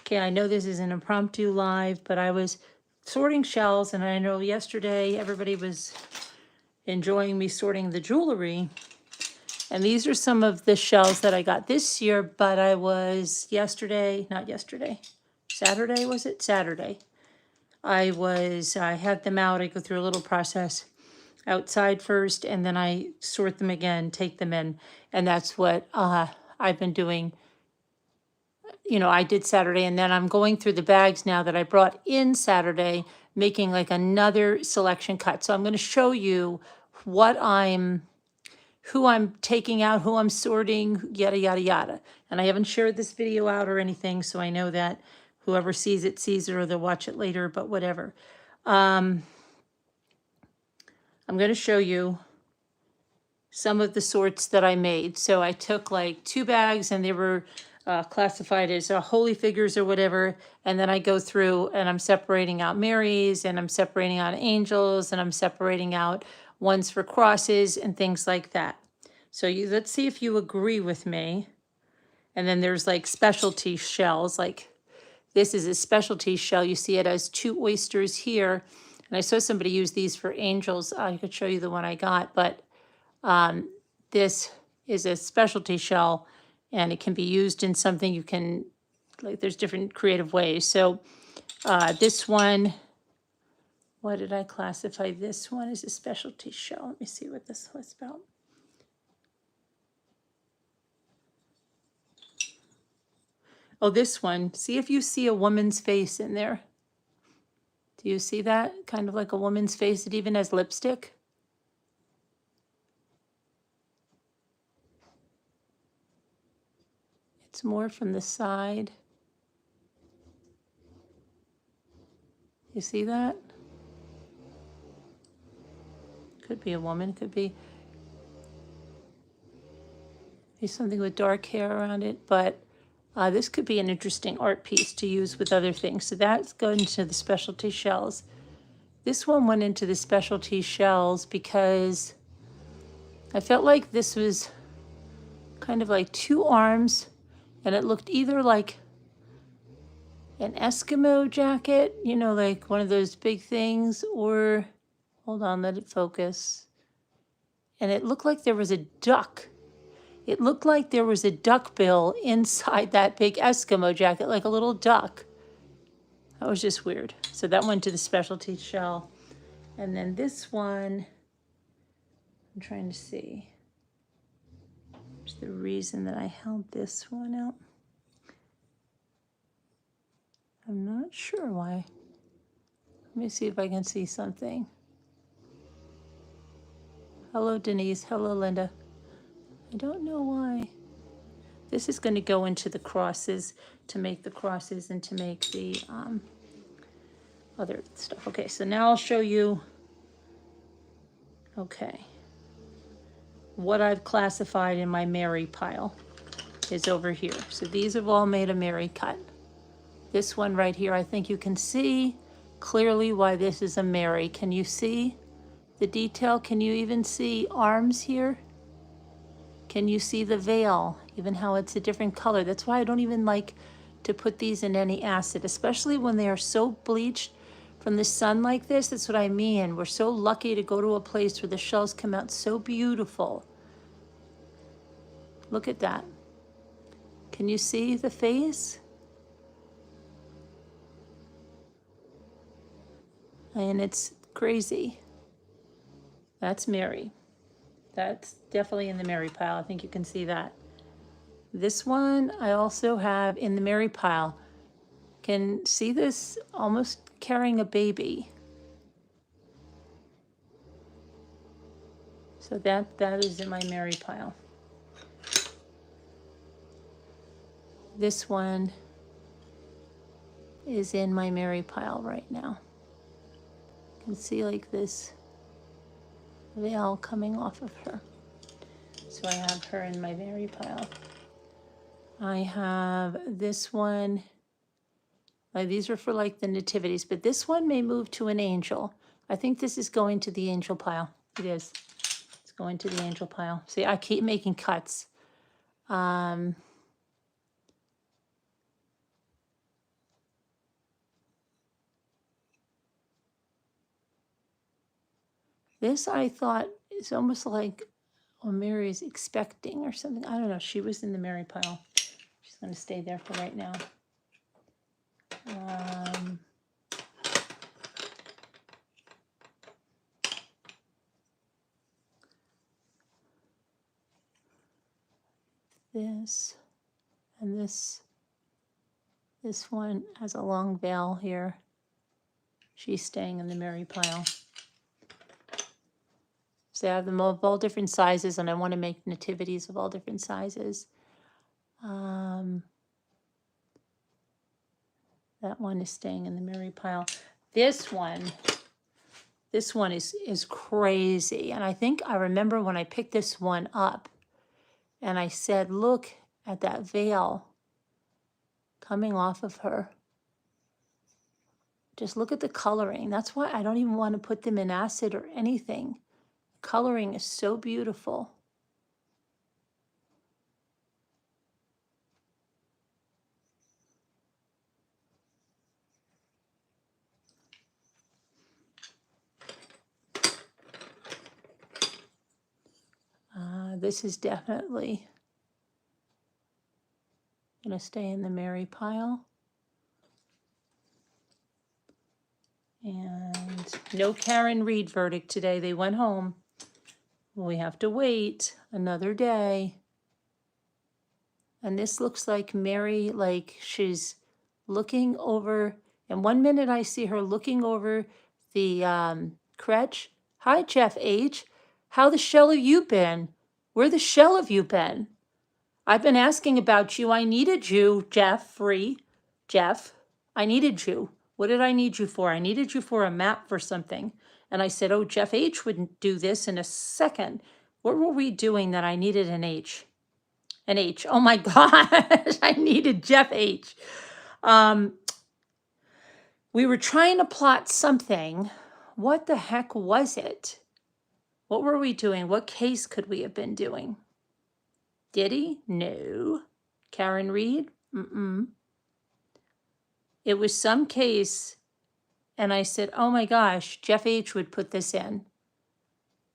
Okay, I know this is an impromptu live, but I was sorting shells, and I know yesterday everybody was enjoying me sorting the jewelry. And these are some of the shells that I got this year, but I was not yesterday, Saturday, was it? Saturday. I had them out. I go through a little process outside first, and then I sort them again, take them in. And that's what I've been doing. You know, I did Saturday, and then I'm going through the bags now that I brought in Saturday, making like another selection cut. So I'm going to show you who I'm taking out, who I'm sorting, yada, yada, yada. And I haven't shared this video out or anything, so I know that whoever sees it, or they'll watch it later, but whatever. I'm going to show you some of the sorts that I made. So I took like 2 bags, and they were classified as holy figures or whatever. And then I go through and I'm separating out Marys, and I'm separating out angels, and I'm separating out ones for crosses and things like that. So let's see if you agree with me. And then there's like specialty shells, like this is a specialty shell. You see it has 2 oysters here. And I saw somebody use these for angels. I could show you the one I got, but this is a specialty shell, and it can be used in something you can, like there's different creative ways. So this one, what did I classify? This one is a specialty shell. Let me see what this was about. Oh, this one. See if you see a woman's face in there. Do you see that? Kind of like a woman's face. It even has lipstick. It's more from the side. You see that? Could be a woman, could be something with dark hair around it, but this could be an interesting art piece to use with other things. So that's going into the specialty shells. This one went into the specialty shells because I felt like this was kind of like 2 arms, and it looked either like an Eskimo jacket, you know, like one of those big things, or, hold on, let it focus. And it looked like there was a duck. It looked like there was a duck bill inside that big Eskimo jacket, like a little duck. That was just weird. So that went to the specialty shell. And then this one, I'm trying to see. There's the reason that I held this one out. I'm not sure why. Let me see if I can see something. Hello, Denise. Hello, Linda. I don't know why. This is going to go into the crosses, to make the crosses and to make the other stuff. Okay, so now I'll show you, okay, what I've classified in my Mary pile is over here. So these have all made a Mary cut. This one right here, I think you can see clearly why this is a Mary. Can you see the detail? Can you even see arms here? Can you see the veil, even how it's a different color? That's why I don't even like to put these in any acid, especially when they are so bleached from the sun like this. That's what I mean. We're so lucky to go to a place where the shells come out so beautiful. Look at that. Can you see the face? And it's crazy. That's Mary. That's definitely in the Mary pile. I think you can see that. This one I also have in the Mary pile. Can see this almost carrying a baby. So that is in my Mary pile. This one is in my Mary pile right now. You can see like this veil coming off of her. So I have her in my Mary pile. I have this one. These are for like the nativities, but this one may move to an angel. I think this is going to the angel pile. It is. It's going to the angel pile. See, I keep making cuts. This I thought is almost like, oh, Mary's expecting or something. I don't know. She was in the Mary pile. She's going to stay there for right now. This and this one has a long veil here. She's staying in the Mary pile. So I have them of all different sizes, and I want to make nativities of all different sizes. That one is staying in the Mary pile. This one is crazy. And I think I remember when I picked this one up and I said, look at that veil coming off of her. Just look at the coloring. That's why I don't even want to put them in acid or anything. Coloring is so beautiful. This is definitely going to stay in the Mary pile. And no Karen Reed verdict today. They went home. We have to wait another day. And this looks like Mary, like she's looking over. And 1 minute I see her looking over the crutch. Hi, Jeff H. How the shell have you been? Where the shell have you been? I've been asking about you. I needed you, Jeff. I needed you. What did I need you for? I needed you for a map for something. And I said, oh, Jeff H. wouldn't do this in a second. What were we doing that I needed an H? An H. Oh my gosh, I needed Jeff H. We were trying to plot something. What the heck was it? What were we doing? What case could we have been doing? Diddy? No. Karen Reed? Mm-mm. It was some case, and I said, oh my gosh, Jeff H. would put this in.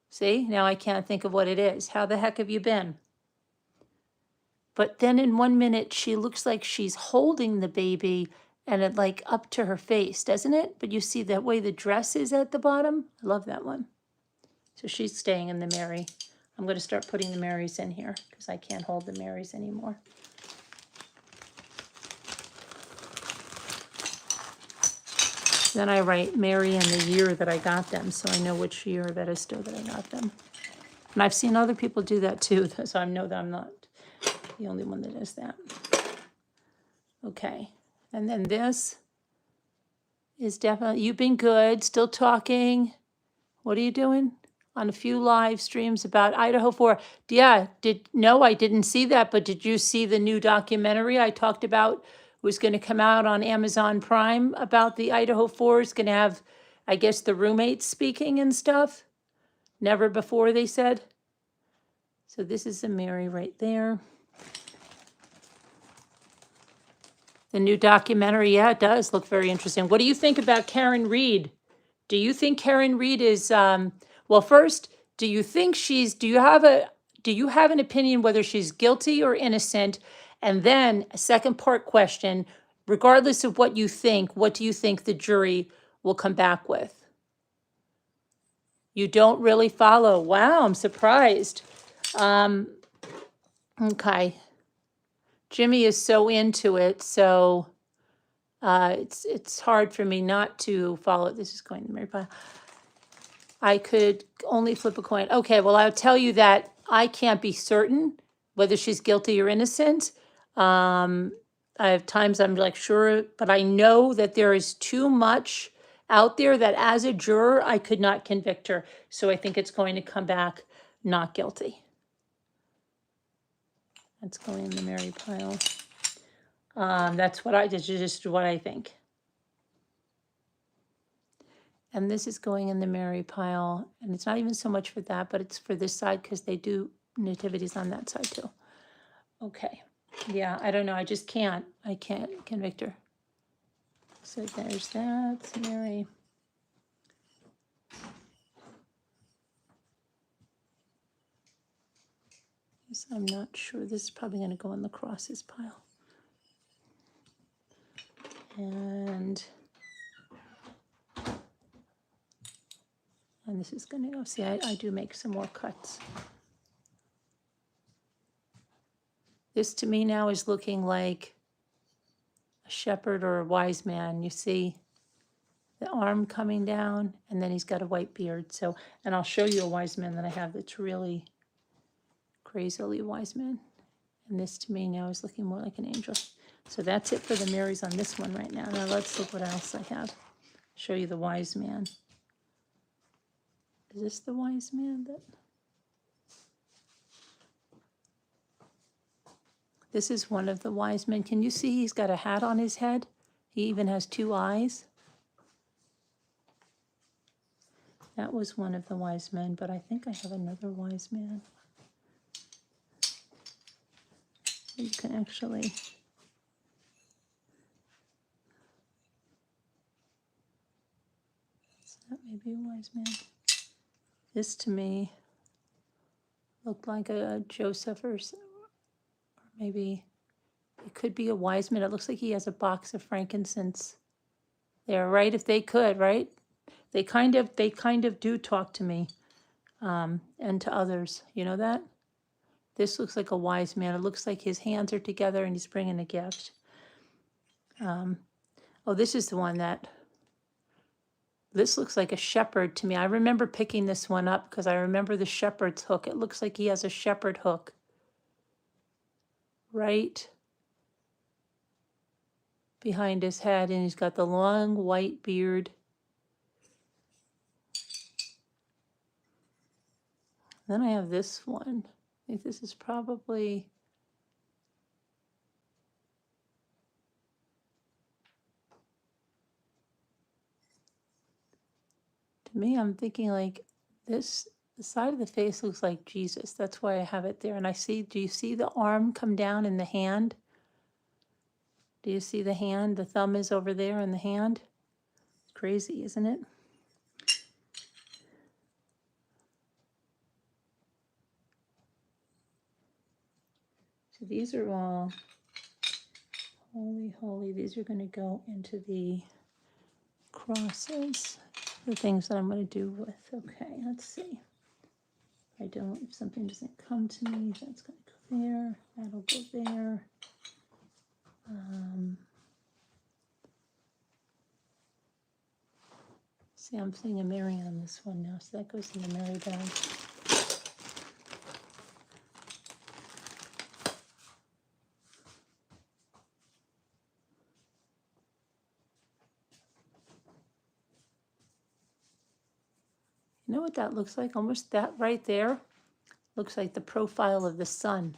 See, now I can't think of what it is. How the heck have you been? But then in 1 minute, she looks like she's holding the baby and it like up to her face, doesn't it? But you see that way the dress is at the bottom? I love that one. So she's staying in the Mary. I'm going to start putting the Marys in here because I can't hold the Marys anymore. Then I write Mary and the year that I got them, so I know which year of Edisto that I got them. And I've seen other people do that too, so I know that I'm not the only one that does that. Okay, and then this is definitely, you've been good, still talking. What are you doing? On a few live streams about Idaho 4. Yeah, no, I didn't see that, but did you see the new documentary I talked about was going to come out on Amazon Prime about the Idaho 4 is going to have, I guess, the roommates speaking and stuff? Never before, they said. So this is a Mary right there. The new documentary, yeah, it does look very interesting. What do you think about Karen Reed? Do you think Karen Reed is, well, first, do you have an opinion whether she's guilty or innocent? And then a second part question, regardless of what you think, what do you think the jury will come back with? You don't really follow. Wow, I'm surprised. Okay. Jimmy is so into it, so it's hard for me not to follow it. This is going to Mary pile. I could only flip a coin. Okay, well, I'll tell you that I can't be certain whether she's guilty or innocent. I have times I'm like, sure, but I know that there is too much out there that as a juror, I could not convict her. So I think it's going to come back not guilty. That's going in the Mary pile. That's what just what I think. And this is going in the Mary pile. And it's not even so much for that, but it's for this side because they do nativities on that side too. Okay. Yeah, I don't know. I just can't. I can't convict her. So there's that, Mary. This I'm not sure. This is probably going to go in the crosses pile. And this is going to go. See, I do make some more cuts. This to me now is looking like a shepherd or a wise man. You see the arm coming down, and then he's got a white beard. So, and I'll show you a wise man that I have that's really crazily wise man. And this to me now is looking more like an angel. So that's it for the Marys on this one right now. Now let's look what else I have. Show you the wise man. Is this the wise man that? This is one of the wise men. Can you see he's got a hat on his head? He even has two eyes. That was one of the wise men, but I think I have another wise man. You can actually... Is that maybe a wise man? This to me looked like a Joseph or maybe it could be a wise man. It looks like he has a box of frankincense there, right? If they could, right? They kind of do talk to me and to others. You know that? This looks like a wise man. It looks like his hands are together and he's bringing a gift. Oh, this is the one that... This looks like a shepherd to me. I remember picking this one up because I remember the shepherd's hook. It looks like he has a shepherd hook. Right behind his head, and he's got the long white beard. Then I have this one. I think this is probably... To me, I'm thinking like this, the side of the face looks like Jesus. That's why I have it there. And I see, do you see the arm come down in the hand? Do you see the hand? The thumb is over there in the hand. It's crazy, isn't it? So these are all holy, holy. These are going to go into the crosses, the things that I'm going to do with. Okay, let's see. If something doesn't come to me, that's going to go there. That'll go there. See, I'm seeing a Mary on this one now, so that goes in the Mary bag. You know what that looks like? Almost that right there looks like the profile of the sun.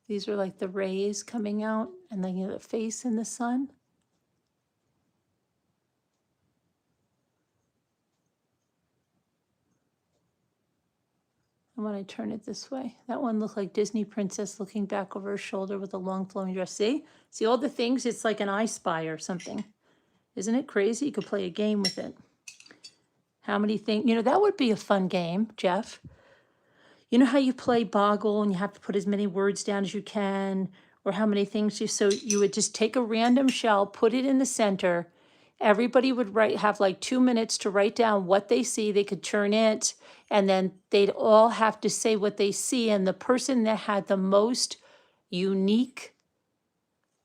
These are like the rays coming out, and then you have the face in the sun. And when I turn it this way, that one looked like Disney princess looking back over her shoulder with a long flowing dress. See all the things? It's like an I Spy or something. Isn't it crazy? You could play a game with it. How many things? You know, that would be a fun game, Jeff. You know how you play Boggle and you have to put as many words down as you can, or how many things so you would just take a random shell, put it in the center. Everybody would have like 2 minutes to write down what they see. They could turn it, and then they'd all have to say what they see. And the person that had the most unique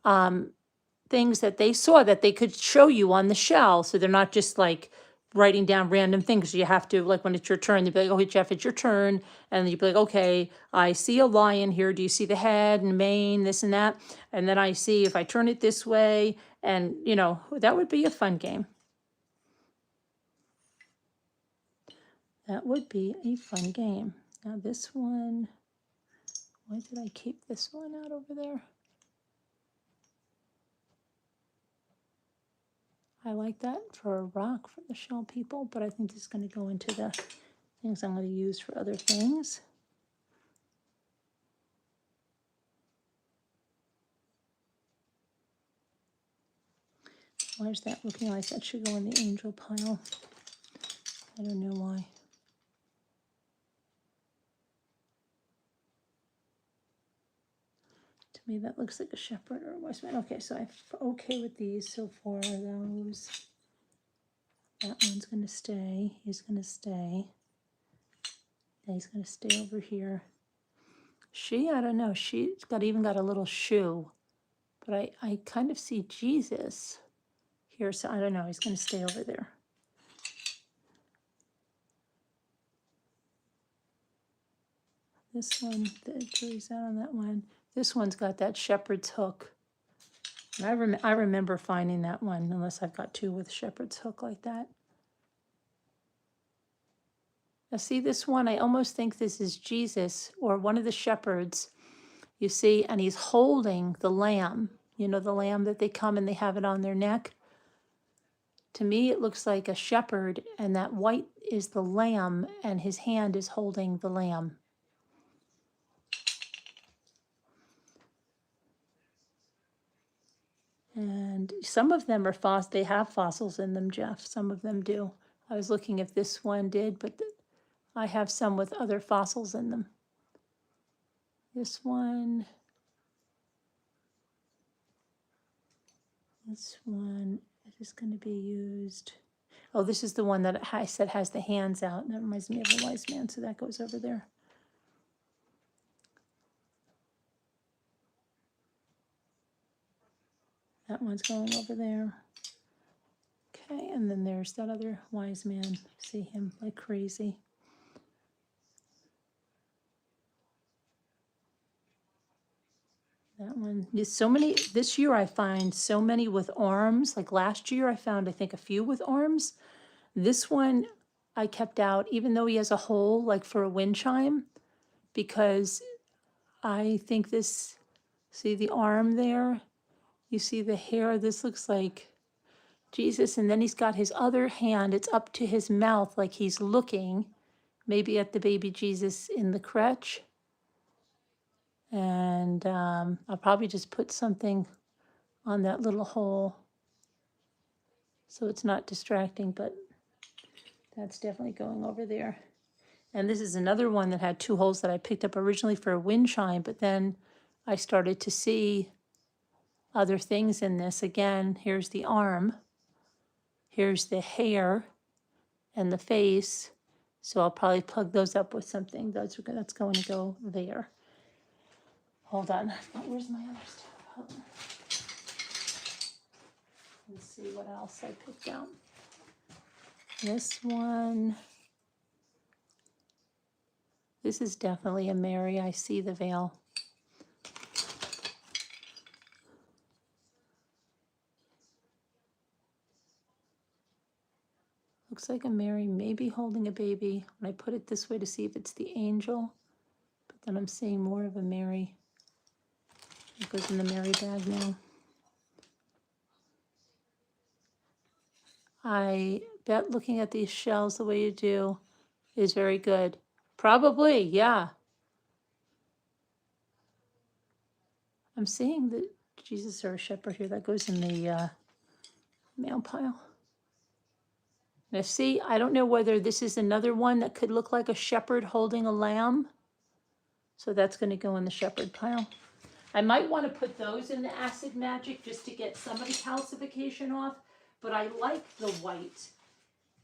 things that they saw that they could show you on the shell, so they're not just like writing down random things. You have to, like when it's your turn, they'd be like, okay, Jeff, it's your turn. And you'd be like, okay, I see a lion here. Do you see the head and mane, this and that? And then I see if I turn it this way, and you know, that would be a fun game. That would be a fun game. Now this one, why did I keep this one out over there? I like that for a rock for the shell people, but I think this is going to go into the things I'm going to use for other things. Why is that looking like that should go in the angel pile? I don't know why. To me, that looks like a shepherd or a wise man. Okay, so I'm okay with these so far. Those. That one's going to stay. He's going to stay. And he's going to stay over here. She, I don't know. She's even got a little shoe. But I kind of see Jesus here. So I don't know. He's going to stay over there. This one, the jury's out on that one. This one's got that shepherd's hook. And I remember finding that one, unless I've got two with shepherd's hook like that. Now see this one, I almost think this is Jesus or one of the shepherds, you see, and he's holding the lamb. You know, the lamb that they come and they have it on their neck. To me, it looks like a shepherd, and that white is the lamb, and his hand is holding the lamb. And some of them are they have fossils in them, Jeff. Some of them do. I was looking if this one did, but I have some with other fossils in them. This one is going to be used. Oh, this is the one that I said has the hands out. That reminds me of a wise man, so that goes over there. That one's going over there. Okay, and then there's that other wise man. See him like crazy. That one. There's so many. This year I find so many with arms. Like last year I found, I think, a few with arms. This one I kept out, even though he has a hole like for a wind chime, because I think this, see the arm there? You see the hair? This looks like Jesus, and then he's got his other hand, it's up to his mouth like he's looking, maybe at the baby Jesus in the crutch. And I'll probably just put something on that little hole so it's not distracting, but that's definitely going over there. And this is another one that had two holes that I picked up originally for a wind chime, but then I started to see other things in this. Again, here's the arm, here's the hair and the face. So I'll probably plug those up with something. That's going to go there. Hold on. Where's my other stuff? Hold on. Let's see what else I picked out. This one. This is definitely a Mary. I see the veil. Looks like a Mary, maybe holding a baby. When I put it this way to see if it's the angel, but then I'm seeing more of a Mary. It goes in the Mary bag now. I bet looking at these shells the way you do is very good. Probably, yeah. I'm seeing that Jesus or a shepherd here. That goes in the mail pile. Now see, I don't know whether this is another one that could look like a shepherd holding a lamb. So that's going to go in the shepherd pile. I might want to put those in the acid magic just to get some of the calcification off, but I like the white.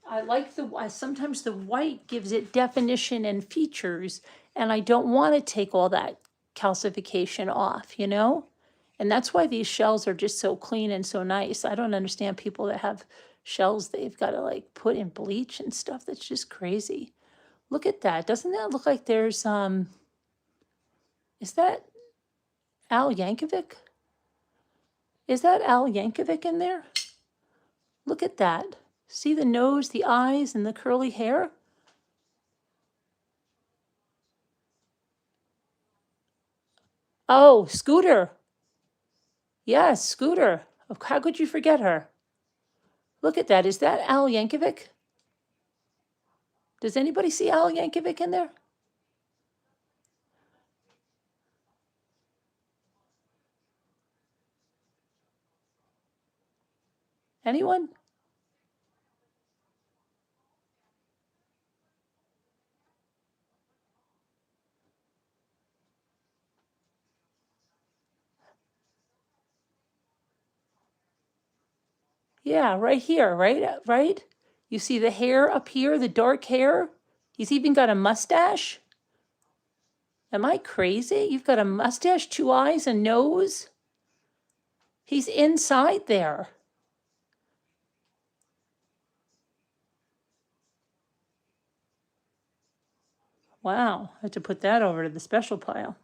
I like sometimes the white gives it definition and features, and I don't want to take all that calcification off, you know? And that's why these shells are just so clean and so nice. I don't understand people that have shells they've got to like put in bleach and stuff. That's just crazy. Look at that. Doesn't that look like there's, is that Al Yankovic? Is that Al Yankovic in there? Look at that. See the nose, the eyes, and the curly hair? Oh, Scooter. Yes, Scooter. How could you forget her? Look at that. Is that Al Yankovic? Does anybody see Al Yankovic in there? Anyone? Yeah, right here, right? Right? You see the hair up here, the dark hair? He's even got a mustache. Am I crazy? You've got a mustache, 2 eyes, a nose. He's inside there. Wow, I have to put that over to the special pile.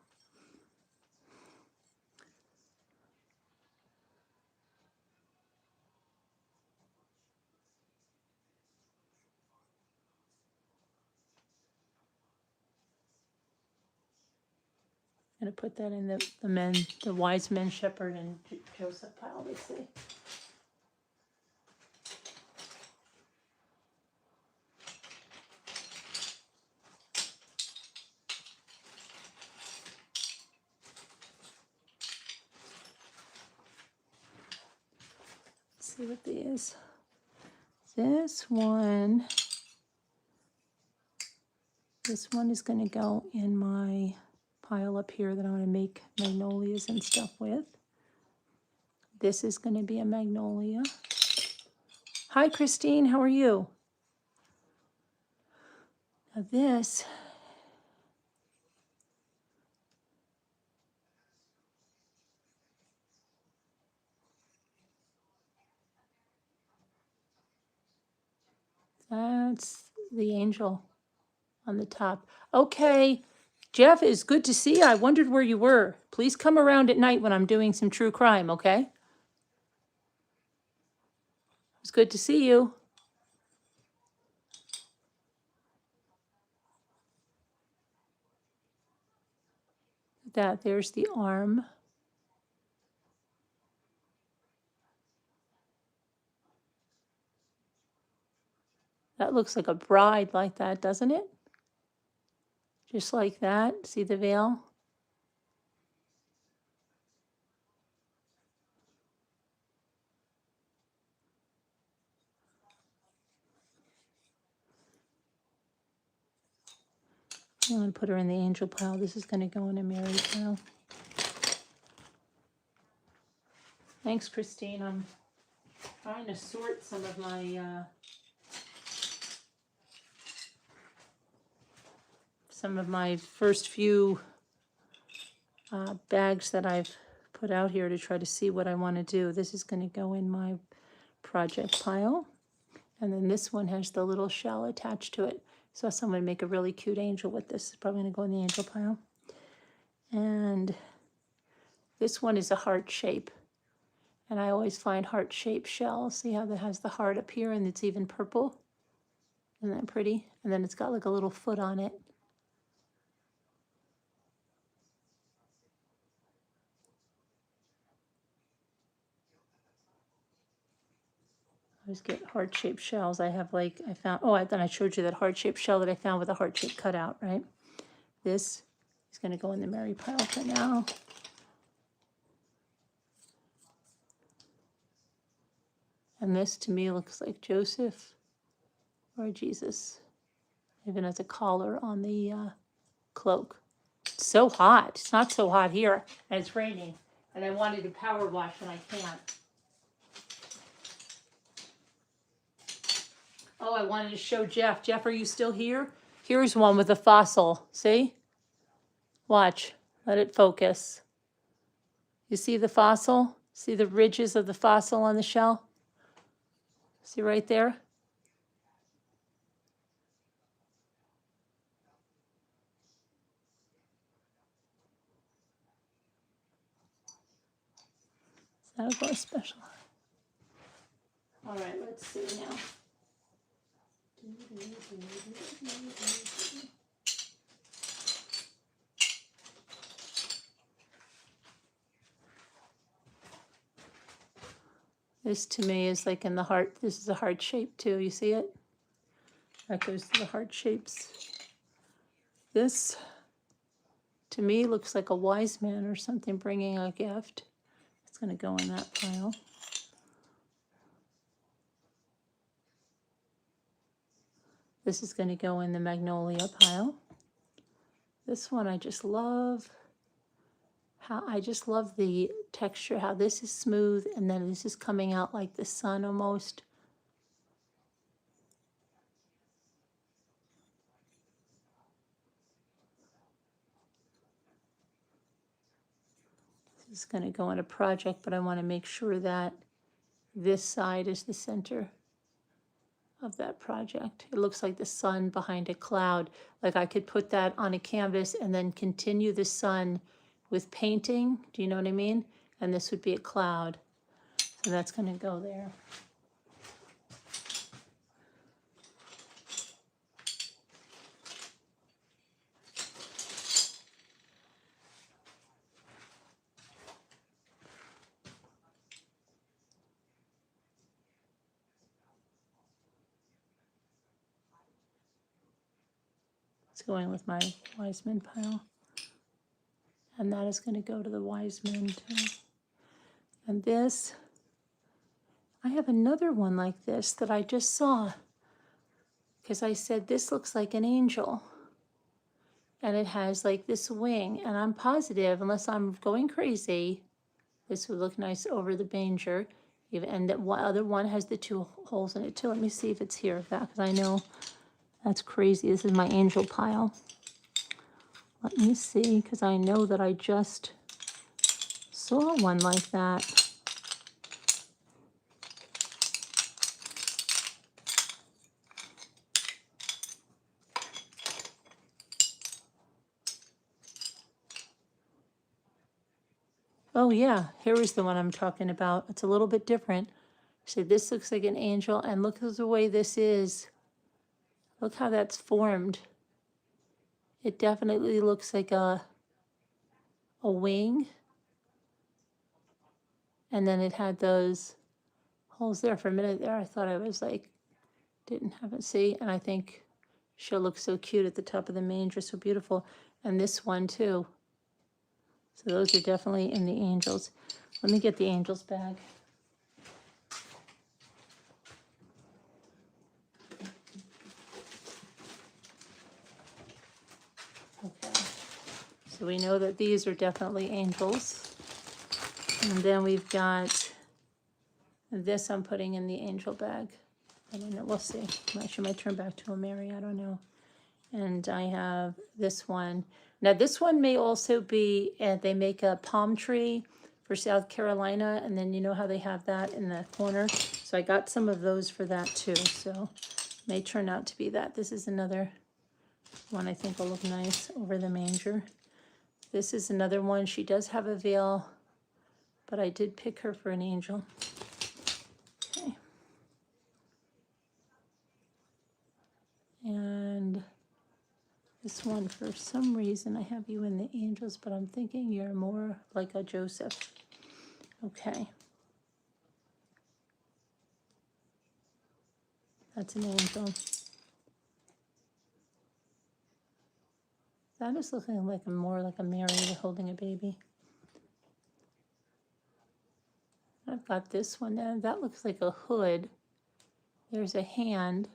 I'm gonna put that in the wise men, shepherd, and Joseph pile. Let's see. Let's see what these. This one is gonna go in my pile up here that I'm gonna make magnolias and stuff with. This is gonna be a magnolia. Hi, Christine, how are you? Now this, that's the angel on the top. Okay, Jeff, it's good to see you. I wondered where you were. Please come around at night when I'm doing some true crime, okay? It's good to see you. There's the arm. That looks like a bride like that, doesn't it? Just like that. See the veil? I'm going to put her in the angel pile. This is going to go in a Mary pile. Thanks, Christine. I'm trying to sort some of my first few bags that I've put out here to try to see what I want to do. This is going to go in my project pile. And then this one has the little shell attached to it. So someone make a really cute angel with this. It's probably going to go in the angel pile. And this one is a heart shape. And I always find heart-shaped shells. See how that has the heart up here and it's even purple? Isn't that pretty? And then it's got like a little foot on it. I always get heart-shaped shells. I found, then I showed you that heart-shaped shell that I found with a heart-shaped cutout, right? This is going to go in the Mary pile for now. And this to me looks like Joseph or Jesus. Even has a collar on the cloak. It's so hot. It's not so hot here, and it's raining. And I wanted to power wash and I can't. Oh, I wanted to show Jeff. Jeff, are you still here? Here's one with a fossil. See? Watch. Let it focus. You see the fossil? See the ridges of the fossil on the shell? See right there? That'll go special. All right, let's see now. This to me is like in the heart. This is a heart shape too. You see it? That goes to the heart shapes. This to me looks like a wise man or something bringing a gift. It's going to go in that pile. This is going to go in the magnolia pile. This one I just love how I just love the texture, how this is smooth and then this is coming out like the sun almost. This is going to go in a project, but I want to make sure that this side is the center of that project. It looks like the sun behind a cloud. Like I could put that on a canvas and then continue the sun with painting. Do you know what I mean? And this would be a cloud. So that's going to go there. It's going with my Wiseman pile. And that is going to go to the Wiseman too. And this, I have another one like this that I just saw. Because I said, this looks like an angel. And it has like this wing. And I'm positive, unless I'm going crazy, this would look nice over the manger. And that one other one has the 2 holes in it too. Let me see if it's here, because I know that's crazy. This is my angel pile. Let me see, because I know that I just saw one like that. Oh yeah, here is the one I'm talking about. It's a little bit different. So this looks like an angel, and look at the way this is. Look how that's formed. It definitely looks like a wing. And then it had those holes there. For a minute there, I thought I was like, didn't have it. See, and I think she'll look so cute at the top of the manger, so beautiful. And this one too. So those are definitely in the angels. Let me get the angels bag. Okay. So we know that these are definitely angels. And then we've got this I'm putting in the angel bag. I don't know, we'll see. She might turn back to a Mary, I don't know. And I have this one. Now this one may also be, they make a palm tree for South Carolina, and then you know how they have that in the corner. So I got some of those for that too. So may turn out to be that. This is another one I think will look nice over the manger. This is another one. She does have a veil, but I did pick her for an angel. Okay. And this one, for some reason, I have you in the angels, but I'm thinking you're more like a Joseph. Okay. That's an angel. That is looking like more like a Mary holding a baby. I've got this one there. That looks like a hood. There's a hand.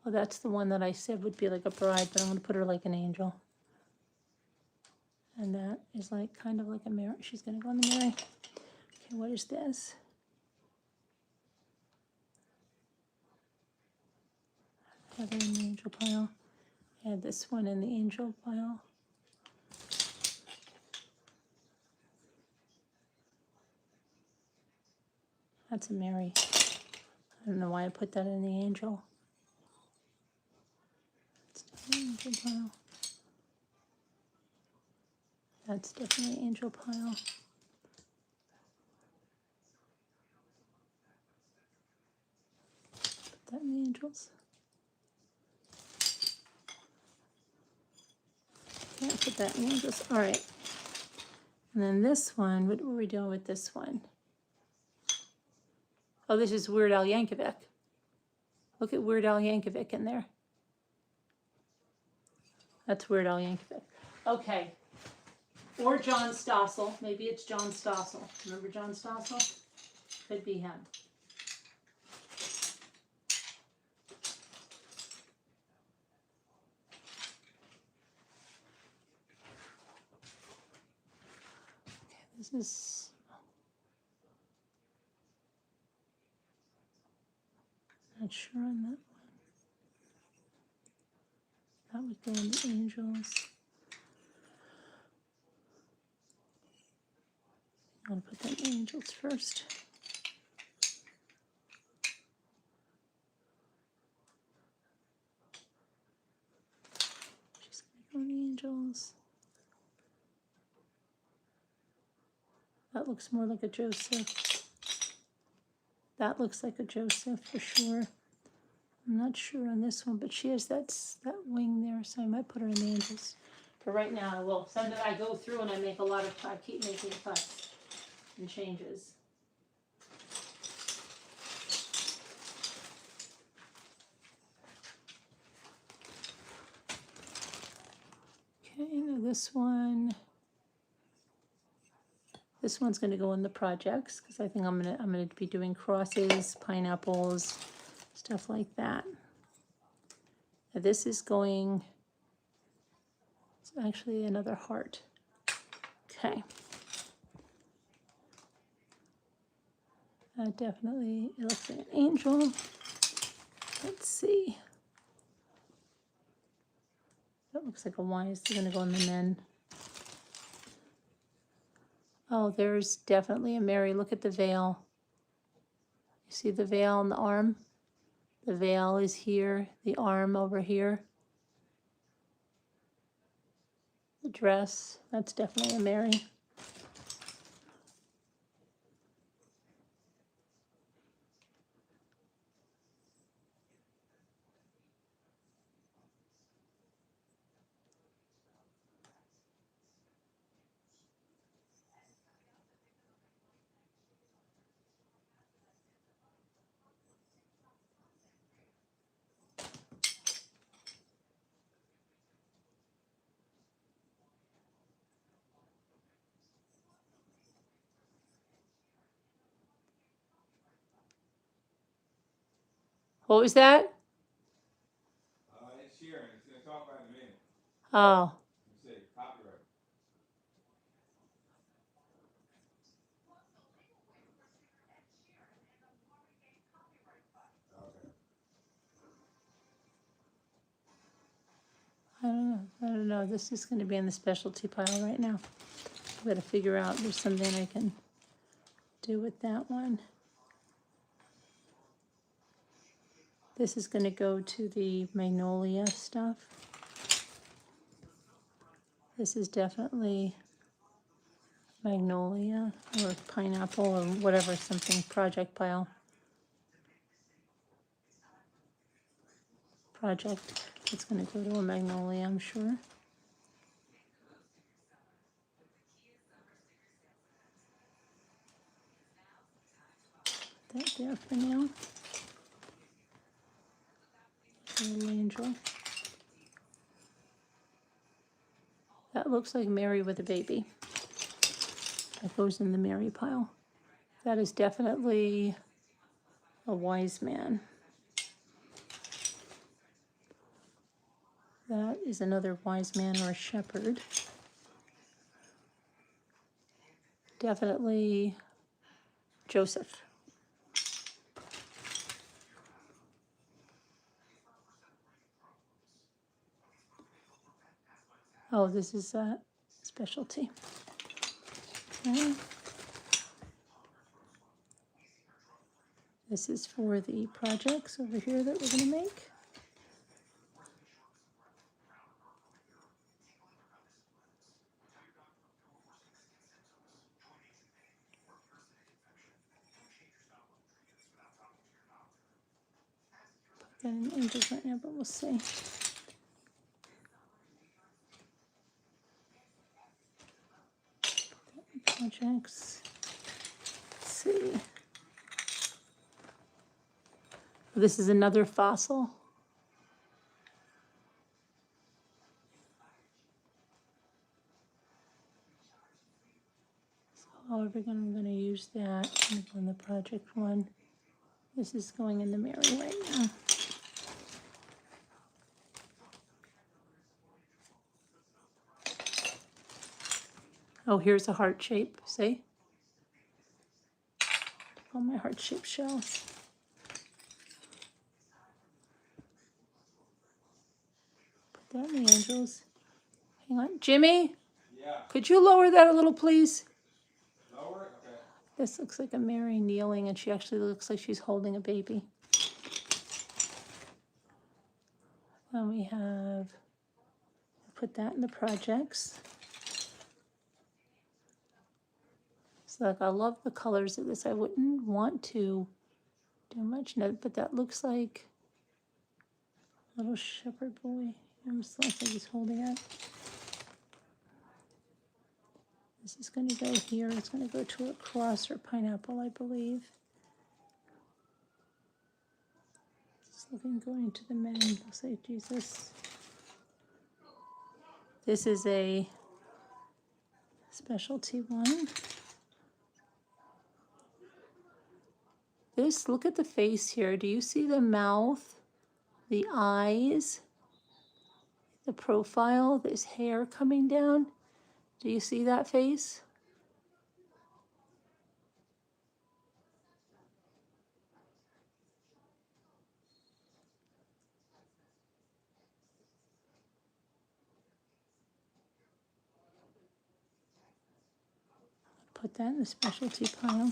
Well, that's the one that I said would be like a bride, but I'm going to put her like an angel. And that is like kind of like a Mary. She's going to go on the Mary. Okay, what is this? I have it in the angel pile. Add this one in the angel pile. That's a Mary. I don't know why I put that in the angel. It's definitely angel pile. That's definitely angel pile. Put that in the angels. Yeah, put that in the angels. All right. And then this one, what were we doing with this one? Oh, this is Weird Al Yankovic. Look at Weird Al Yankovic in there. That's Weird Al Yankovic. Okay. Or John Stossel. Maybe it's John Stossel. Remember John Stossel? Could be him. This is, not sure on that one. That would go in the angels. I'm gonna put them angels first. She's gonna go in the angels. That looks more like a Joseph. That looks like a Joseph for sure. I'm not sure on this one, but she has that wing there, so I might put her in the angels. For right now, I will. Some that I go through and I make a lot of, I keep making cuts and changes. Okay, now this one's going to go in the projects because I think I'm gonna be doing crosses, pineapples, stuff like that. Now this is going. It's actually another heart. Okay. Definitely, it looks like an angel. Let's see. That looks like a wise. They're going to go in the men. Oh, there's definitely a Mary. Look at the veil. You see the veil on the arm? The veil is here, the arm over here. The dress, that's definitely a Mary. What was that? It's Sharon. It's going to talk about in a minute. Oh. You say copyright. Okay. I don't know. This is going to be in the specialty pile right now. I've got to figure out there's something I can do with that one. This is going to go to the magnolia stuff. This is definitely magnolia or pineapple or whatever, something project pile. Project. It's going to go to a magnolia, I'm sure. Put that there for now. Little angel. That looks like Mary with a baby. That goes in the Mary pile. That is definitely a wise man. That is another wise man or a shepherd. Definitely Joseph. Oh, this is a specialty. Okay. This is for the projects over here that we're going to make. Put that in angels right now, but we'll see. Projects. Let's see. This is another fossil. So however I'm going to use that on the project one. This is going in the Mary right now. Oh, here's a heart shape, see? All my heart shape shells. Put that in the angels. Hang on. Jimmy, Yeah. could you lower that a little, please? Lower it? Okay. This looks like a Mary kneeling, and she actually looks like she's holding a baby. And we have, put that in the projects. So like, I love the colors of this. I wouldn't want to do much, no, but that looks like a little shepherd boy. It almost looks like he's holding it. This is going to go here. It's going to go to a cross or pineapple, I believe. It's looking going to the men. Looks like Jesus. This is a specialty one. This, look at the face here. Do you see the mouth, the eyes, the profile, this hair coming down? Do you see that face? Put that in the specialty pile.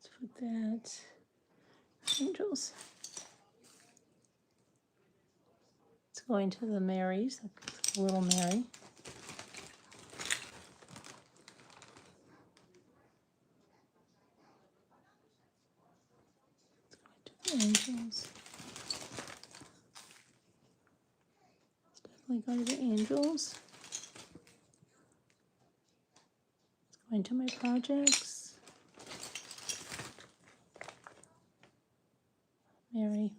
Let's put that, angels. It's going to the Marys, little Mary. It's going to the angels. It's definitely going to the angels. It's going to my projects. Mary.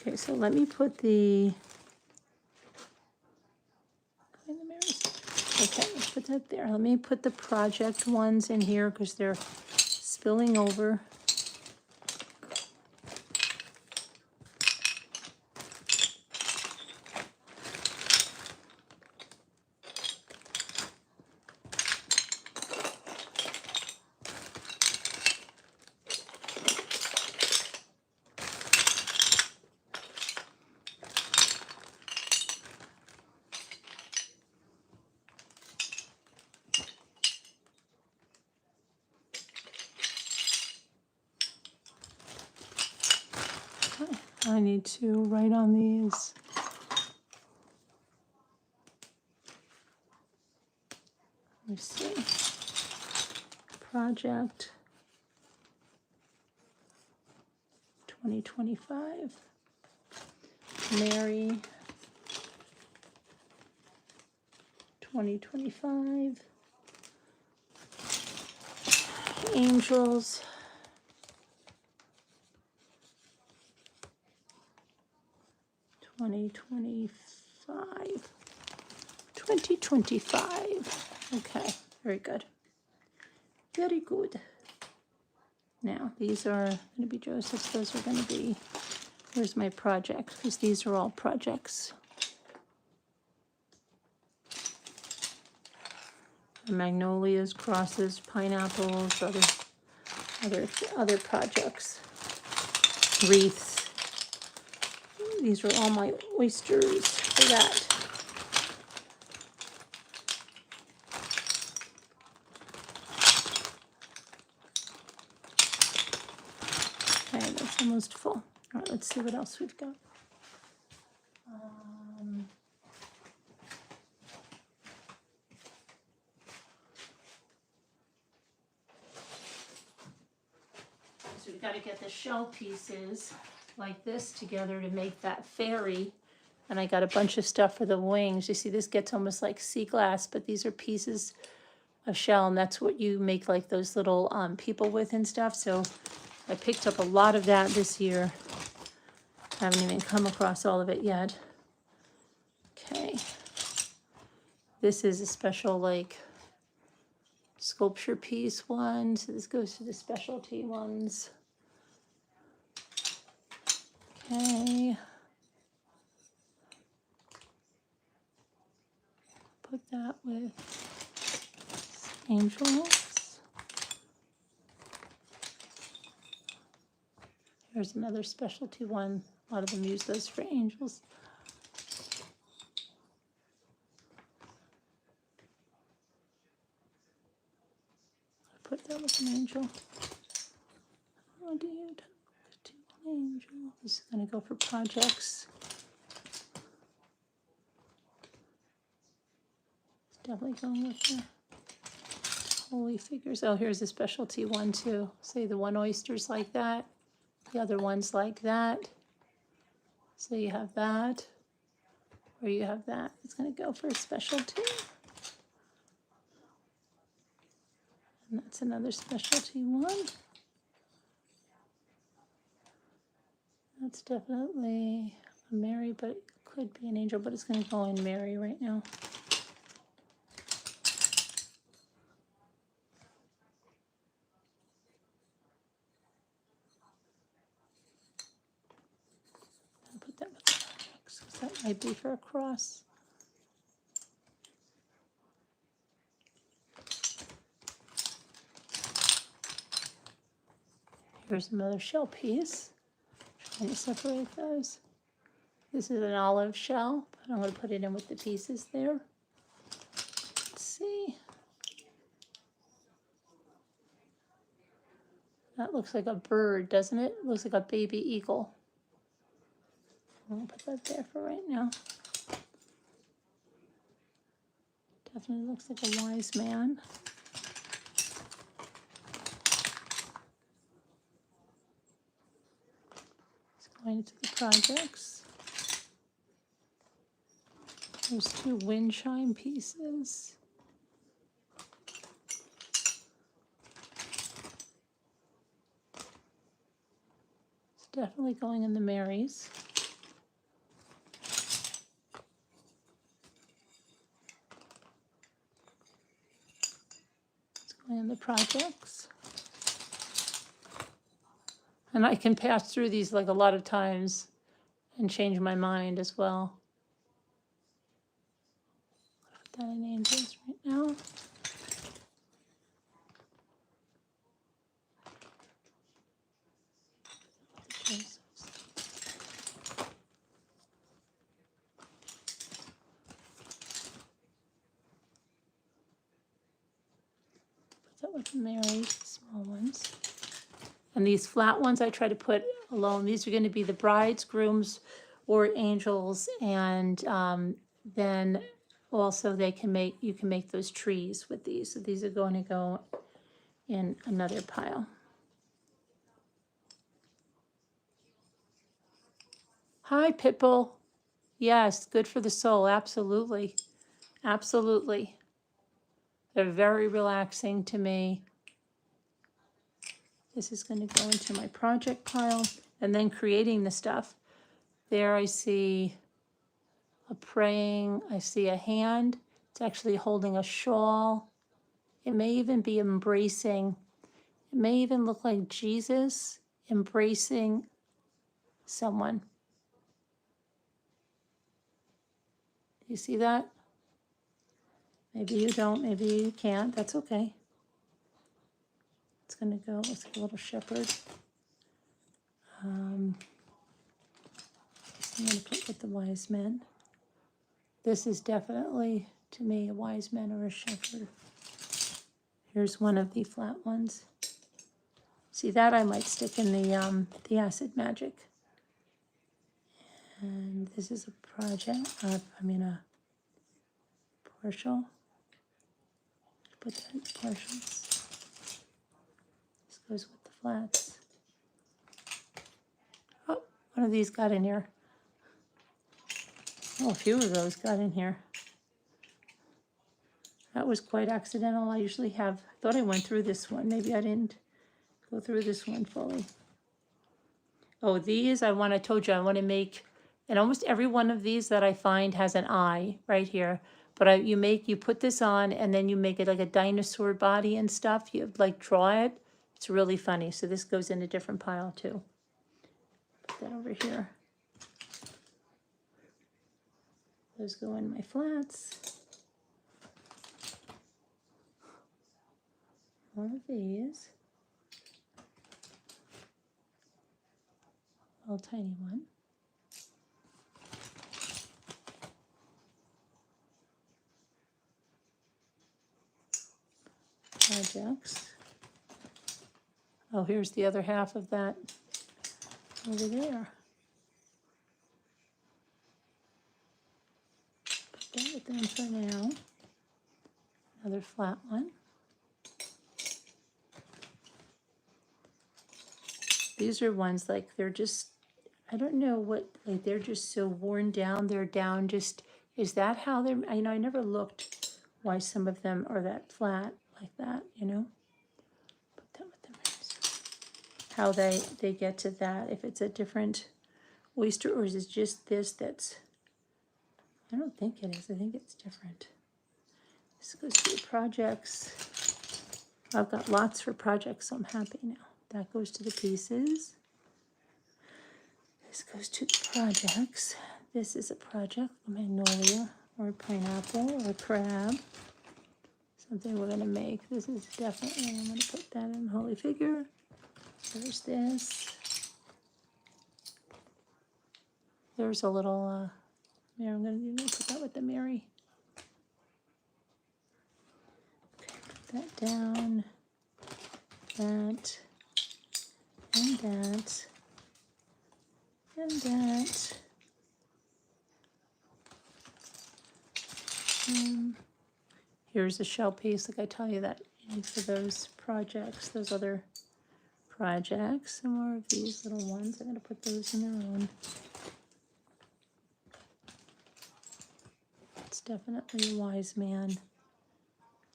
Okay, so let me put the, okay, let's put that there. Let me put the project ones in here because they're spilling over. I need to write on these. Let me see. Project 2025. Mary 2025. Angels 2025. 2025. Okay, very good. Very good. Now, these are going to be Joseph's. Those are going to be, where's my project? Because these are all projects. Magnolias, crosses, pineapples, other projects. Wreaths. These are all my oysters for that. Okay, that's some almost full. All right, let's see what else we've got. So we've got to get the shell pieces like this together to make that fairy. And I got a bunch of stuff for the wings. You see, this gets almost like sea glass, but these are pieces of shell, and that's what you make like those little people with and stuff. So I picked up a lot of that this year. I haven't even come across all of it yet. Okay. This is a special like sculpture piece one. So this goes to the specialty ones. Okay. Put that with angels. Here's another specialty one. A lot of them use those for angels. Put that with an angel. Oh, dude. Angel. This is going to go for projects. It's definitely going with the holy figures. Oh, here's a specialty one too. Say the one oyster's like that. The other one's like that. So you have that. Or you have that. It's going to go for a specialty. And that's another specialty one. That's definitely a Mary, but it could be an angel, but it's going to go in Mary right now. I'll put that with the projects, because that might be for a cross. Here's another shell piece. Trying to separate those. This is an olive shell, but I'm going to put it in with the pieces there. Let's see. That looks like a bird, doesn't it? It looks like a baby eagle. I'm going to put that there for right now. Definitely looks like a wise man. It's going to the projects. There's 2 wind chime pieces. It's definitely going in the Marys. It's going in the projects. And I can pass through these like a lot of times and change my mind as well. Put that in angels right now. Put that with the Marys, small ones. And these flat ones I try to put alone. These are going to be the brides, grooms, or angels, and then also you can make those trees with these. So these are going to go in another pile. Hi, Pitbull. Yes, good for the soul. Absolutely. Absolutely. They're very relaxing to me. This is going to go into my project pile, and then creating the stuff. There I see a praying, I see a hand. It's actually holding a shawl. It may even be embracing. It may even look like Jesus embracing someone. Do you see that? Maybe you don't, maybe you can't. That's okay. It's going to go with a little shepherd. I'm going to put with the wise men. This is definitely, to me, a wise man or a shepherd. Here's one of the flat ones. See, that I might stick in the Acid Magic. And this is a project, a partial. Put that in partials. This goes with the flats. Oh, one of these got in here. Oh, a few of those got in here. That was quite accidental. I usually have, I thought I went through this one. Maybe I didn't go through this one fully. Oh, these I told you I want to make, and almost every one of these that I find has an eye right here. But you put this on and then you make it like a dinosaur body and stuff. You like draw it. It's really funny. So this goes in a different pile too. Put that over here. Those go in my flats. One of these. A little tiny one. Projects. Oh, here's the other half of that over there. Put that with them for now. Another flat one. These are ones like they're just, I don't know what, like they're just so worn down. They're down just, is that how they're, I never looked why some of them are that flat like that, Put that with the mirrors. How they get to that, if it's a different oyster or is it just this that's, I don't think it is. I think it's different. This goes to the projects. I've got lots for projects, so I'm happy now. That goes to the pieces. This goes to the projects. This is a project, magnolia, or pineapple, or crab. Something we're going to make. This is definitely, I'm going to put that in holy figure. There's this. There's a little, here, I'm going to put that with the Mary. Okay, put that down. That. And that. And that. Here's a shell piece, like I tell you that you need for those projects, those other projects. Some more of these little ones. I'm going to put those in their own. It's definitely a wise man.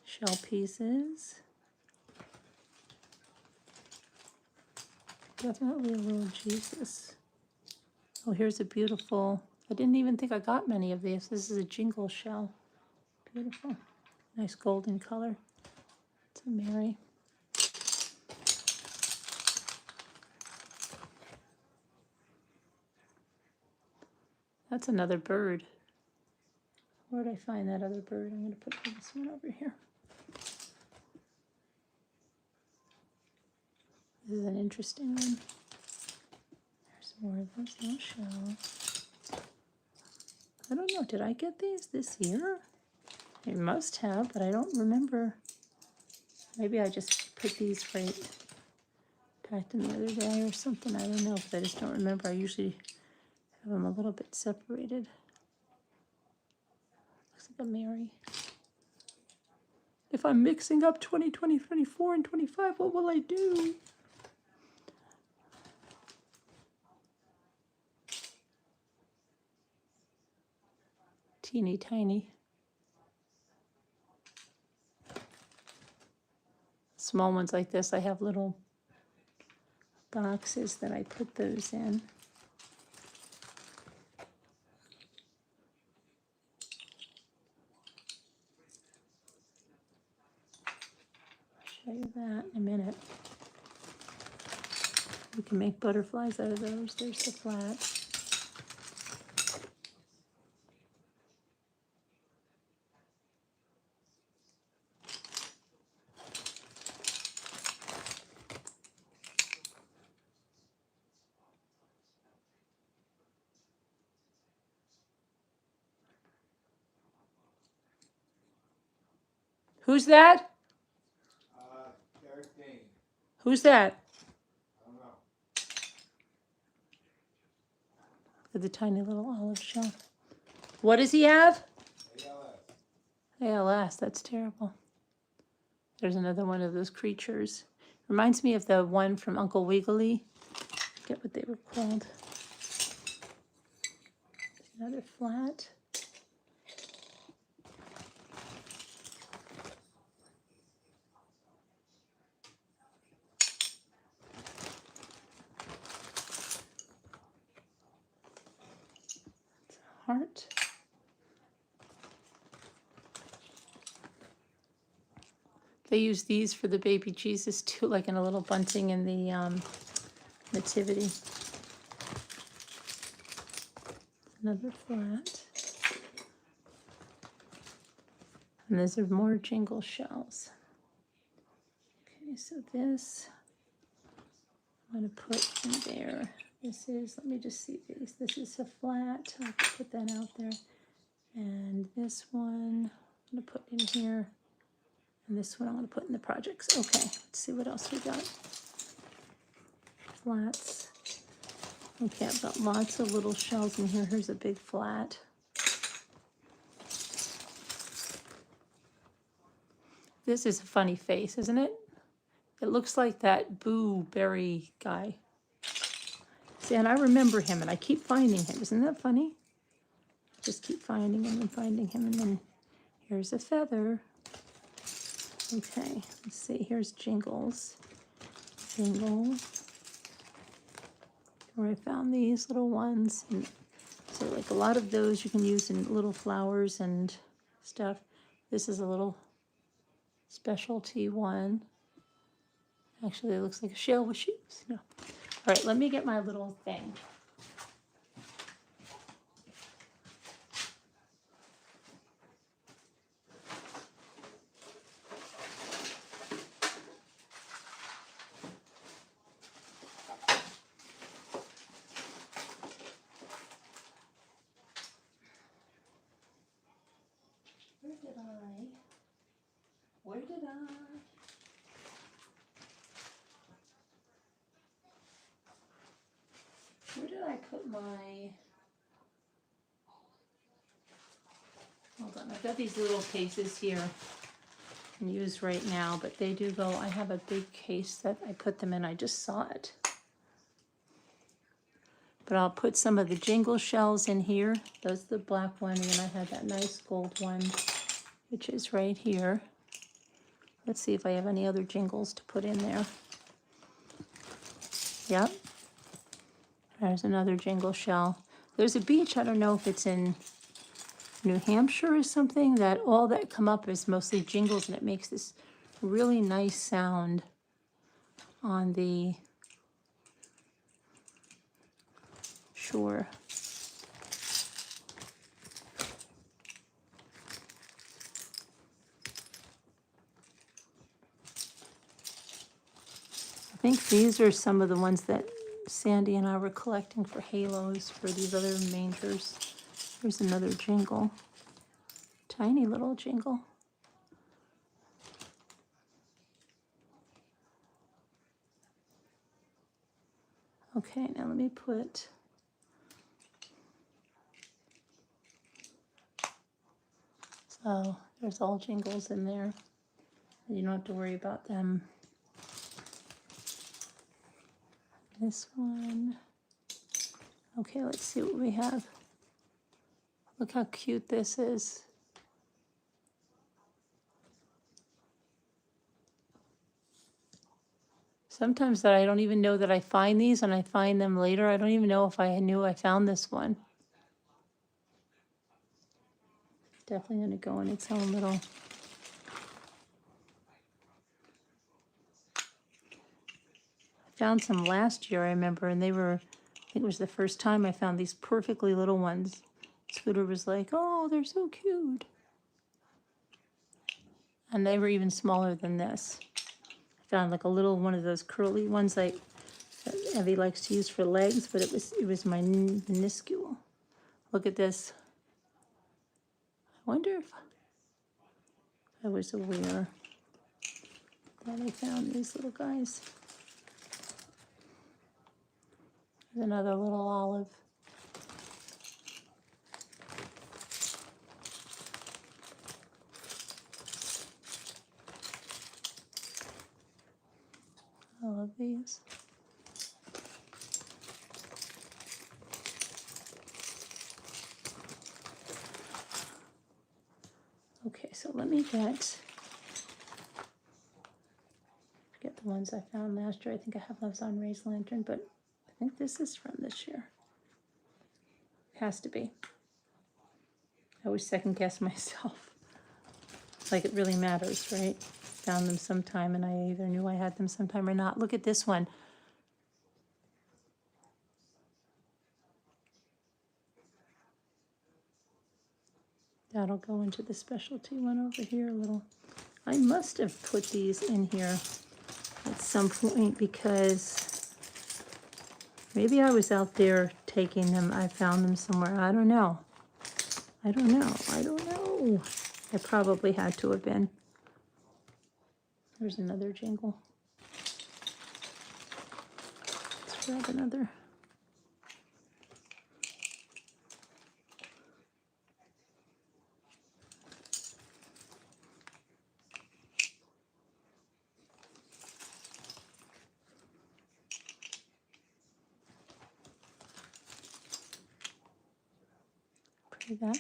Shell pieces. Definitely a little Jesus. Oh, here's a beautiful, I didn't even think I got many of these. This is a jingle shell. Beautiful. Nice golden color. It's a Mary. That's another bird. Where did I find that other bird? I'm going to put this one over here. This is an interesting one. There's more of those little shells. I don't know, did I get these this year? I must have, but I don't remember. Maybe I just put these right, packed them the other day or something. I don't know, but I just don't remember. I usually have them a little bit separated. Looks like a Mary. If I'm mixing up 2020, 24, and 25, what will I do? Teeny tiny. Small ones like this, I have little boxes that I put those in. I'll show you that in a minute. We can make butterflies out of those. There's the flats. Who's that? Derek Dane. Who's that? with a tiny little olive shell. What does he have? ALS, that's terrible. There's another one of those creatures. Reminds me of the one from Uncle Wiggily. I forget what they were called. Another flat. That's a heart. They use these for the baby Jesus too, like in a little bunting in the nativity. Another flat. And those are more jingle shells. Okay, so this I'm going to put in there. This is, let me just see these. This is a flat. I'll put that out there. And this one I'm going to put in here. And this one I'm going to put in the projects. Okay, let's see what else we got. Flats. Okay, I've got lots of little shells in here. Here's a big flat. This is a funny face, isn't it? It looks like that Boo Berry guy. See, and I remember him, and I keep finding him. Isn't that funny? Just keep finding him and finding him, and then here's a feather. Okay, let's see. Here's Jingles. Jingle. Where I found these little ones. And so like a lot of those you can use in little flowers and stuff. This is a little specialty one. Actually, it looks like a shell with shoes. No. All right, let me get my little thing. Where did I? Where did I put my, hold on, I've got these little cases here I can use right now, but they do go, I have a big case that I put them in, I just saw it. But I'll put some of the jingle shells in here. That's the black one, and then I had that nice gold one, which is right here. Let's see if I have any other jingles to put in there. Yep. There's another jingle shell. There's a beach, I don't know if it's in New Hampshire or something, that all that come up is mostly jingles, and it makes this really nice sound on the shore. I think these are some of the ones that Sandy and I were collecting for halos for these other mangers. Here's another jingle. Tiny little jingle. Okay, now let me put so there's all jingles in there. You don't have to worry about them. This one. Okay, let's see what we have. Look how cute this is. Sometimes that I don't even know that I find these, and I find them later. I don't even know if I knew I found this one. Definitely going to go in its own little. I found some last year, I remember, and they were, I think it was the first time I found these perfectly little ones. Scooter was like, oh, they're so cute. And they were even smaller than this. I found like a little one of those curly ones like that Evie likes to use for legs, but it was minuscule. Look at this. I wonder if I was aware that I found these little guys. There's another little olive. of these. Okay, so let me get the ones I found last year. I think I have those on Ray's Lantern, but I think this is from this year. Has to be. I always second guess myself. Like it really matters, right? Found them sometime and I either knew I had them sometime or not. Look at this one. That'll go into the specialty one over here a little. I must have put these in here at some point because maybe I was out there taking them. I found them somewhere. I don't know. I don't know. I probably had to have been. There's another jingle. Let's grab another. That.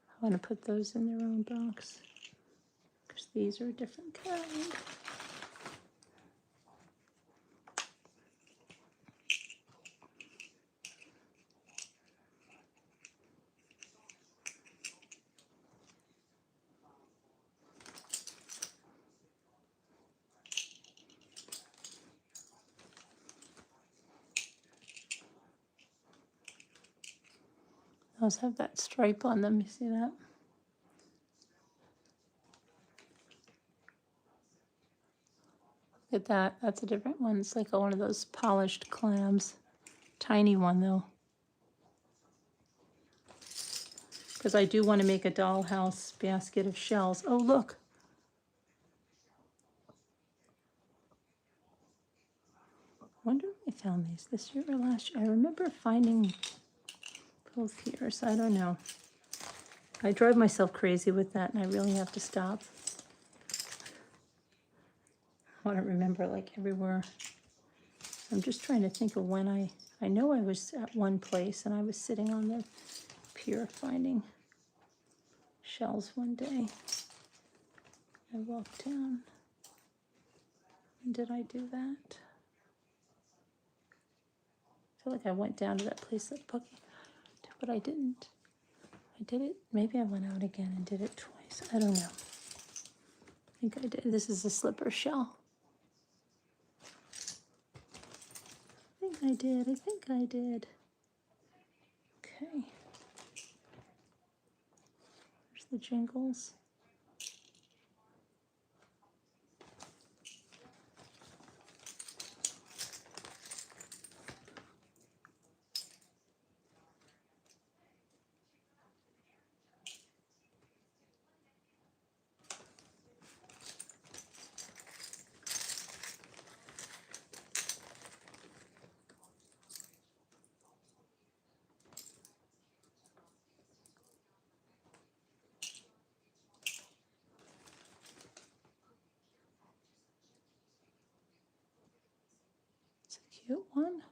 I want to put those in their own box because these are a different kind. Those have that stripe on them. You see that? Look at that. That's a different one. It's like one of those polished clams. Tiny one, though. Because I do want to make a dollhouse basket of shells. Oh, look. I wonder if I found these this year or last year. I remember finding both here, so I don't know. I drive myself crazy with that, and I really have to stop. I want to remember, like, everywhere. I'm just trying to think of when I know I was at one place, and I was sitting on the pier finding shells one day. I walked down. And did I do that? I feel like I went down to that place at Pucky, but I didn't. I did it. Maybe I went out again and did it twice. I don't know. I think I did. This is a slipper shell. I think I did. Okay. There's the jingles. It's a cute one.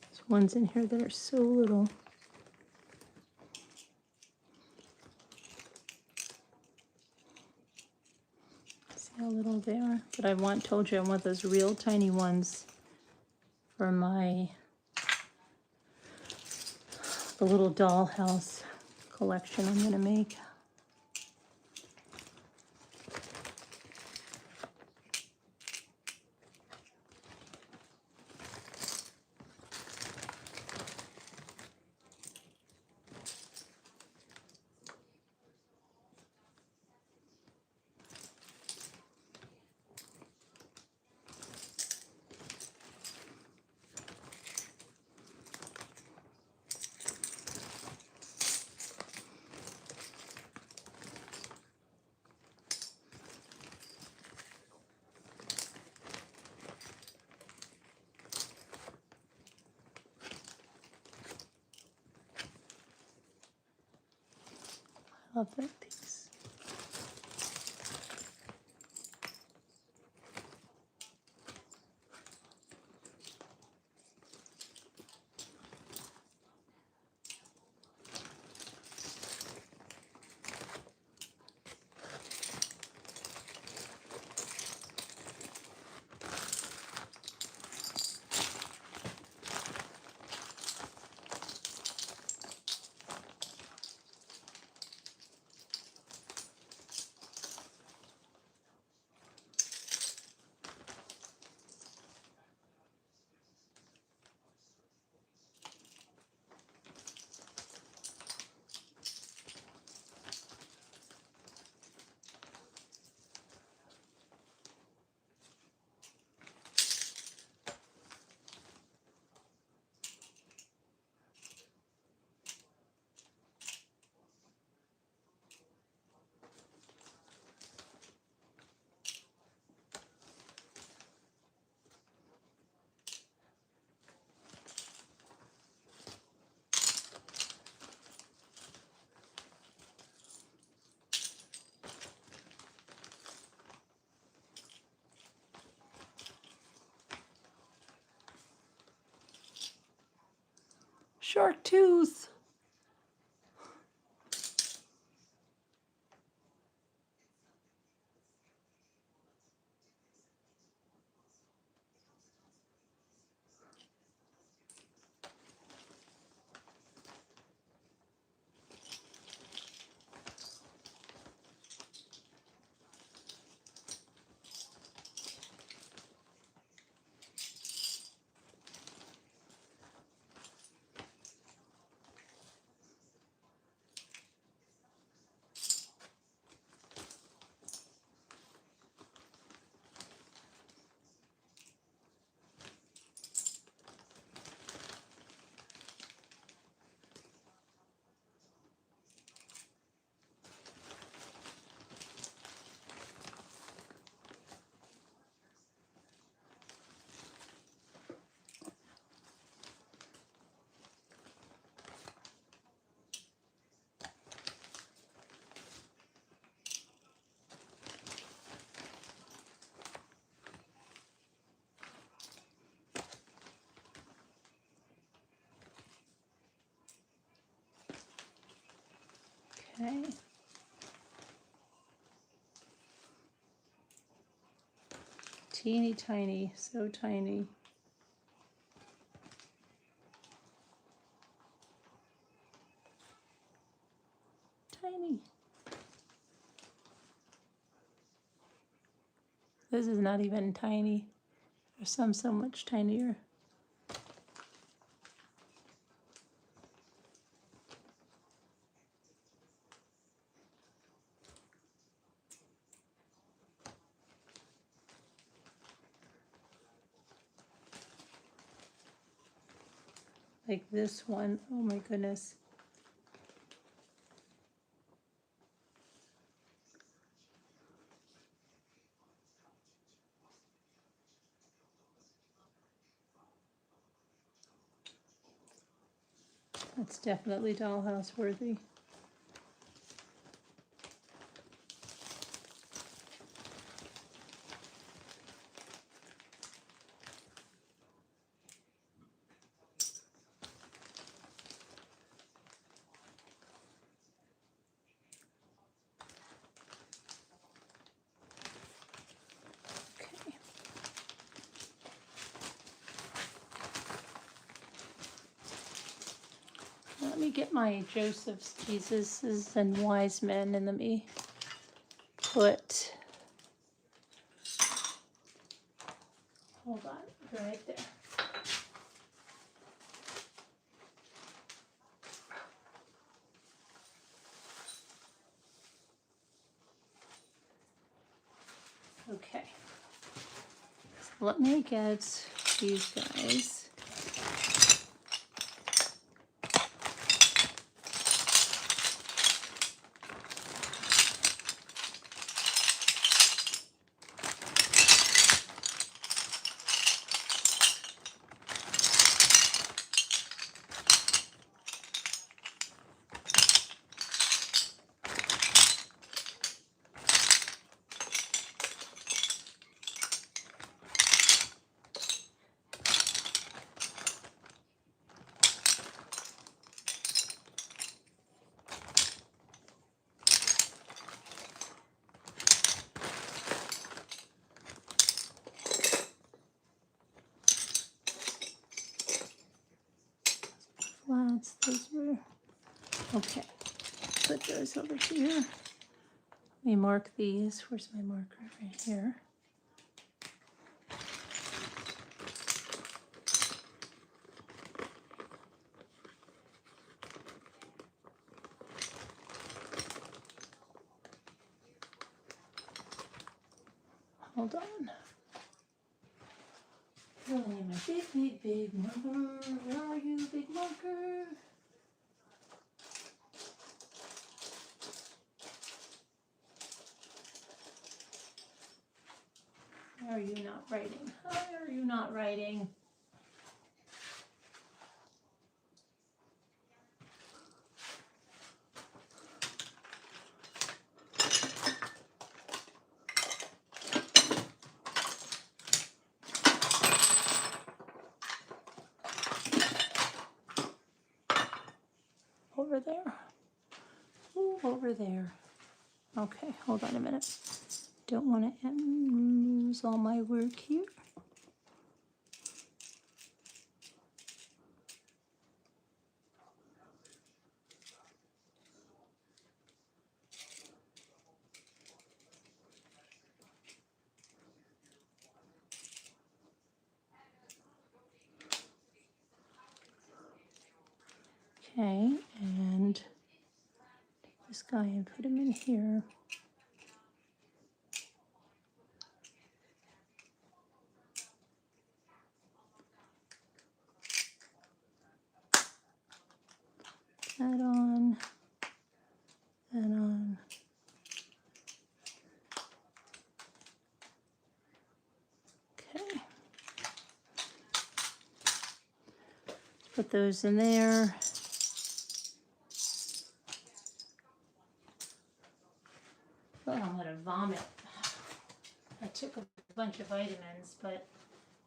There's ones in here that are so little. See how little they are? But told you I want those real tiny ones for the little dollhouse collection I'm going to make. love that piece. Shark tooth. Okay. Teeny tiny, so tiny. Tiny. This is not even tiny. There's some so much tinier. Like this one, oh my goodness. That's definitely dollhouse worthy. Okay. Let me get my Joseph's, Jesuses, and Wise Men, and let me put, hold on, right there. Okay. So let me get these guys. Those were, okay. Put those over here. Let me mark these. Where's my marker? Right here. Hold on. Oh, I need my big marker. Where are you, big marker? Why are you not writing? Why are you not writing? Over there. Ooh, over there. Okay, hold on a minute. Don't want to lose all my work here. Okay, and take this guy and put him in here. That on, that on. Okay. Put those in there. Oh, I'm gonna vomit. I took a bunch of vitamins, but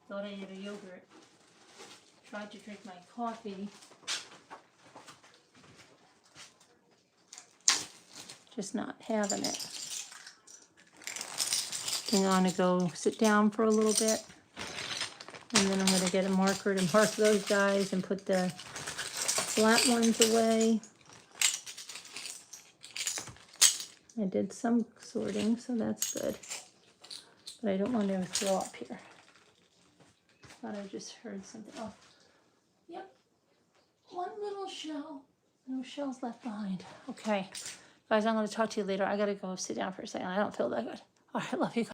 thought I had a yogurt. Tried to drink my coffee. Just not having it. I'm gonna go sit down for a little bit. And then I'm gonna get a marker to mark those guys and put the flat ones away. I did some sorting, so that's good. But I don't want to throw up here. Thought I just heard something. Oh, yep. One little shell. No shells left behind. Okay. Guys, I'm going to talk to you later. I got to go sit down for a second. I don't feel that good. All right, love you guys.